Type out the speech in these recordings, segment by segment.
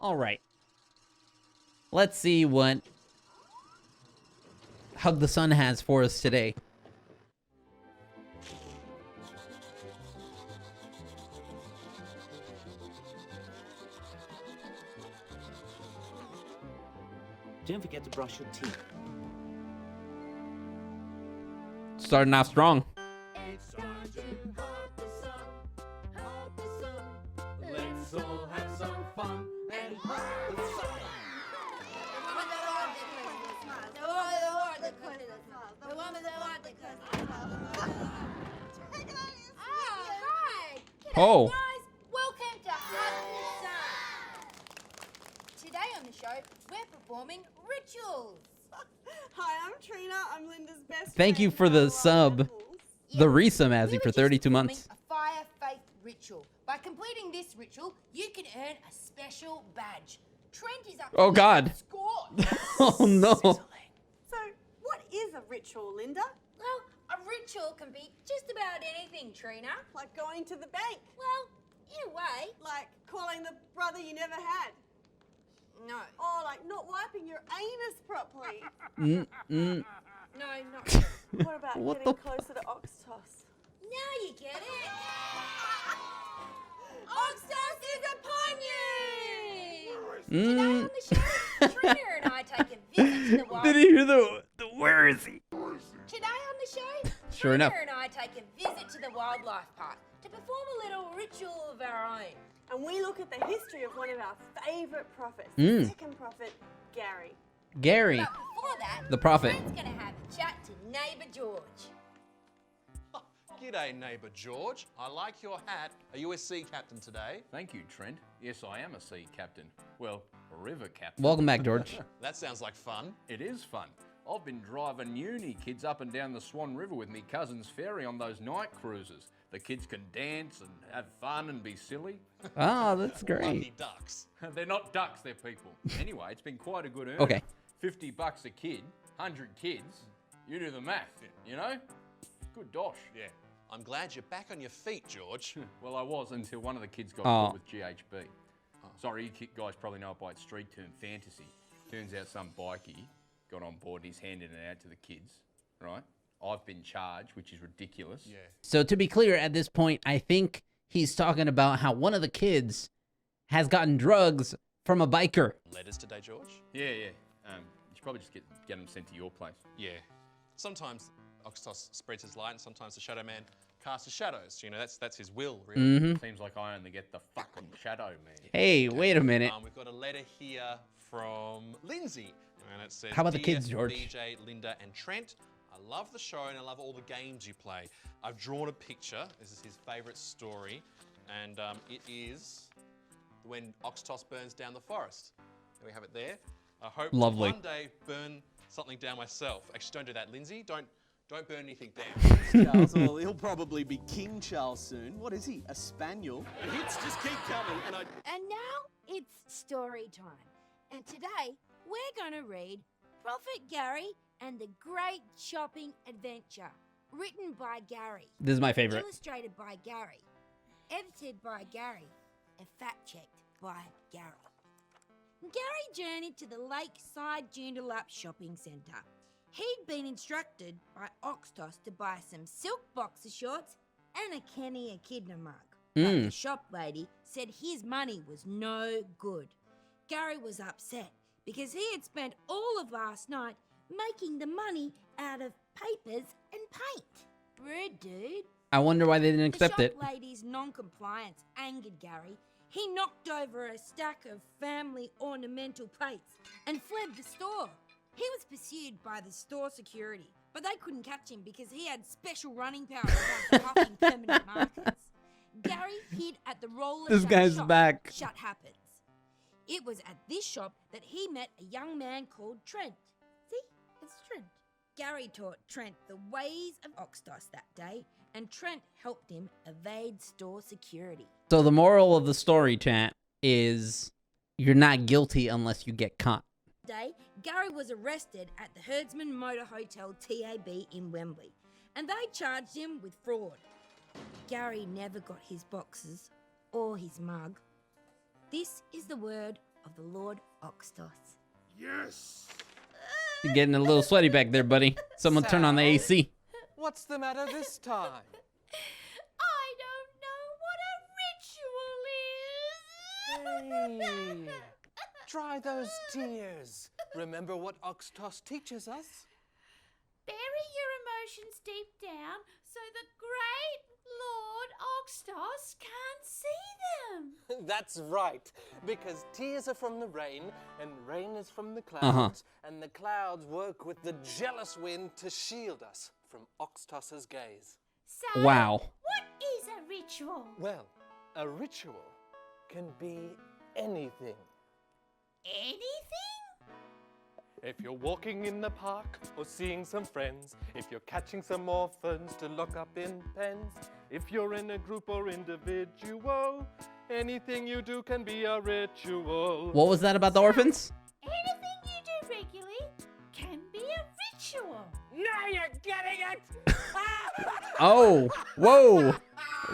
All right. Let's see what Hug the Sun has for us today. Don't forget to brush your teeth. Starting off strong. It's time to hug the sun, hug the sun. Let's all have some fun and hug the sun. Hi! G'day, Oh. guys! Welcome to Hug the Sun! Today on the show, we're performing rituals. Hi, I'm Trina. I'm Linda's best Thank you friend, for the Carla sub. Animals. The Risa Mazzy We for were just 32 performing months. A fire faith ritual. By completing this ritual, you can earn a special badge. Trent is up. Oh, to God. Score. Oh, no. So, what is a ritual, Linda? Well, a ritual can be just about anything, Trina. Like going to the bank? Well, in a way, Like calling the brother you never had? no. Or like not wiping your anus properly? Mm-mm. No, not really. What about What getting the- closer to Oxtos? Now you get it. Oxtos is upon you! Today Mm. on the show, Trina and I take a visit to the wild. Did he hear the where is he? Today on the show, Sure Trina enough. and I take a visit to the wildlife park to perform a little ritual of our own. And we look at the history of one of our favourite prophets, Mm. the second prophet, Gary. Gary, But before that, the prophet. Trent's gonna have a chat to neighbour George. G'day, neighbour George. I like your hat. Are you a sea captain today? Thank you, Trent. Yes, I am a sea captain. Well, a river captain. Welcome back, George. That sounds like fun. It is fun. I've been driving uni kids up and down the Swan River with me cousin's ferry on those night cruises. The kids can dance and have fun and be silly. Oh, that's Lucky great. ducks. They're not ducks, they're people. Anyway, it's been quite a good earn. Okay. $50 a kid, 100 kids. You do the math, you know? Good dosh. Yeah. I'm glad you're back on your feet, George. Well, I was until one of the kids got Oh. caught with GHB. Sorry, you guys probably know it by its street term, fantasy. Turns out some bikie got on board and he's handing it out to the kids, right? I've been charged, which is ridiculous. Yeah. So to be clear, at this point, I think he's talking about how one of the kids has gotten drugs from a biker. Letters today, George? Yeah. You should probably just get them sent to your place. Yeah. Sometimes Oxtos spreads his light and sometimes the Shadow Man casts his shadows. You know, that's his will, really. Mm-hmm. Seems like I only get the fucking shadow, man. Hey, wait a minute. We've got a letter here from Lindsay. And it says, How about the "Dear kids, George?" BJ, Linda, and Trent, I love the show and I love all the games you play. I've drawn a picture. This is his favourite story. And it is when Oxtos burns down the forest. There we have it there. I hope to Lovely. one day burn something down myself. Actually, don't do that, Lindsay. Don't burn anything down. Charles, well, he'll probably be King Charles soon. What is he? A spaniel? The hits just keep coming, and I And now it's story time. And today we're going to read Prophet Gary and the Great Shopping Adventure, written by Gary, This is my favorite. illustrated by Gary, edited by Gary, and fact-checked by Gary. Gary journeyed to the Lakeside Joondalup shopping centre. He'd been instructed by Oxtos to buy some silk boxer shorts and a Kenny Echidna mug. But the shop lady said his money was no good. Gary was upset because he had spent all of last night making the money out of papers and paint. Rude, dude. I wonder why they didn't accept The it. shop lady's non-compliance angered Gary. He knocked over a stack of family ornamental plates and fled the store. He was pursued by the store security, but they couldn't catch him because he had special running powers like huffing permanent markers. Gary hid at the roller This shut guy's shop. back. Shut happens. It was at this shop that he met a young man called Trent. See? It's Trent. Gary taught Trent the ways of Oxtos that day, and Trent helped him evade store security. So the moral of the story, chat, is you're not guilty unless you get caught. Day, Gary was arrested at the Herdsman Motor Hotel TAB in Wembley, and they charged him with fraud. Gary never got his boxes or his mug. This is the word of the Lord Oxtos. Yes! You're getting a little sweaty back there, buddy. Someone turn on the AC. What's the matter this time? I don't know what a ritual is. Hey, dry those tears. Remember what Oxtos teaches us? Bury your emotions deep down so the great Lord Oxtos can't see them. That's right, because tears are from the rain, and rain is from the clouds, and the clouds work with the jealous wind to shield us from Oxtos's gaze. So, Wow. what is a ritual? Well, a ritual can be anything. Anything? If you're walking in the park or seeing some friends, if you're catching some orphans to lock up in pens, if you're in a group or individual, anything you do can be a ritual. What was that about the orphans? Anything you do regularly can be a ritual. Now you're getting it! Oh, whoa,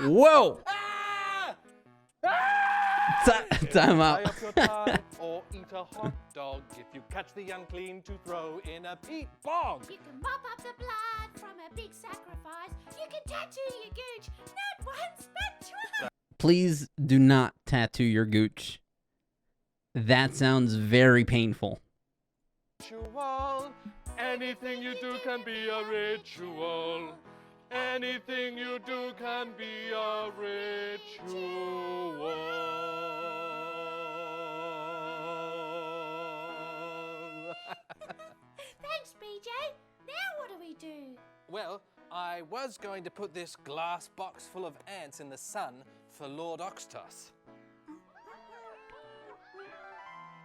whoa. Time Tie out. up your tie or eat a hot dog if you catch the unclean to throw in a peat bog. You can mop up the blood from a big sacrifice. You can tattoo your gooch, not once but twice. Please do not tattoo your gooch. That sounds very painful. Ritual. Anything you do can be a ritual. Anything you do can be a ritual. Thanks, BJ. Now what do we do? Well, I was going to put this glass box full of ants in the sun for Lord Oxtos.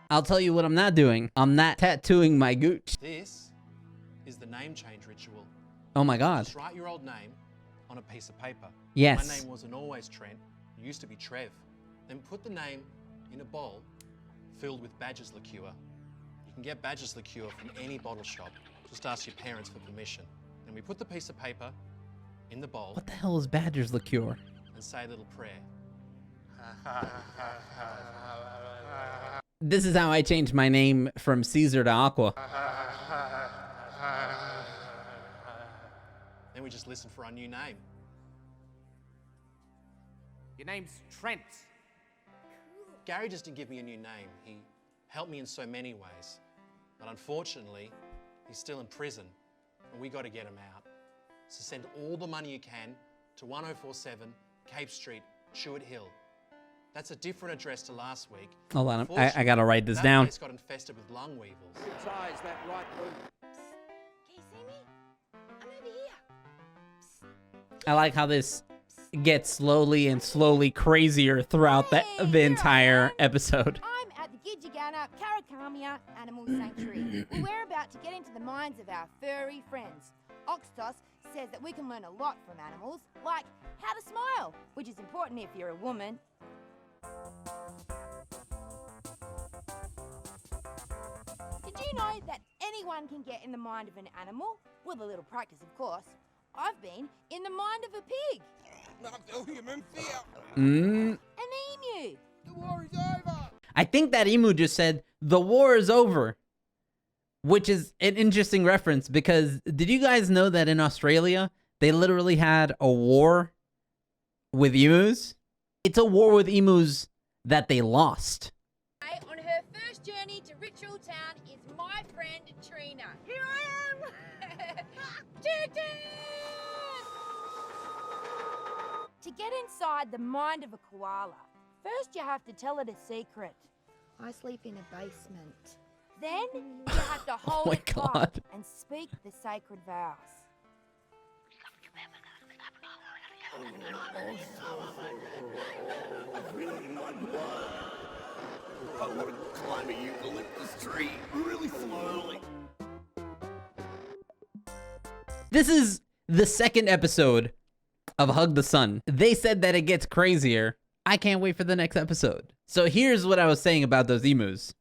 I'll tell you what I'm not doing. I'm not tattooing my gooch. This is the name change ritual. Oh my God. Just write your old name on a piece of paper. Yes. My name wasn't always Trent. It used to be Trev. Then put the name in a bowl filled with Badger's liqueur. You can get Badger's liqueur from any bottle shop. Just ask your parents for permission. And we put the piece of paper in the bowl What the hell is Badger's liqueur? and say a little prayer. This is how I changed my name from Caesar to Aqwa. Then we just listen for our new name. Your name's Trent. Gary just didn't give me a new name. He helped me in so many ways. But unfortunately, he's still in prison, and we got to get him out. So send all the money you can to 1047 Cape Street, Chewett Hill. That's a different address to last week. Hold on, I gotta write this that down. place got infested with lung weevils. Can you see me? I'm over here. I like how this gets slowly and slowly crazier throughout the entire episode. I'm at the Gidjagana Karakamia Animal Sanctuary. We're about to get into the minds of our furry friends. Oxtos says that we can learn a lot from animals, like how to smile, which is important if you're a woman. Did you know that anyone can get in the mind of an animal? With a little practice, of course. I've been in the mind of a pig. Not the human fear. An emu. The war is over. I think that emu just said, "The war is over," which is an interesting reference because did you guys know that in Australia, they literally had a war with emus? It's a war with emus that they lost. On her first journey to Ritual Town is my friend Trina. Here I am! To get inside the mind of a koala, first you have to tell it a secret. I sleep in a basement. Then you have to hold my it close God. and speak the sacred vows. I want to climb a eucalyptus tree really slowly. This is the second episode of Hug the Sun. They said that it gets crazier. I can't wait for the next episode. So here's what I was saying about those emus.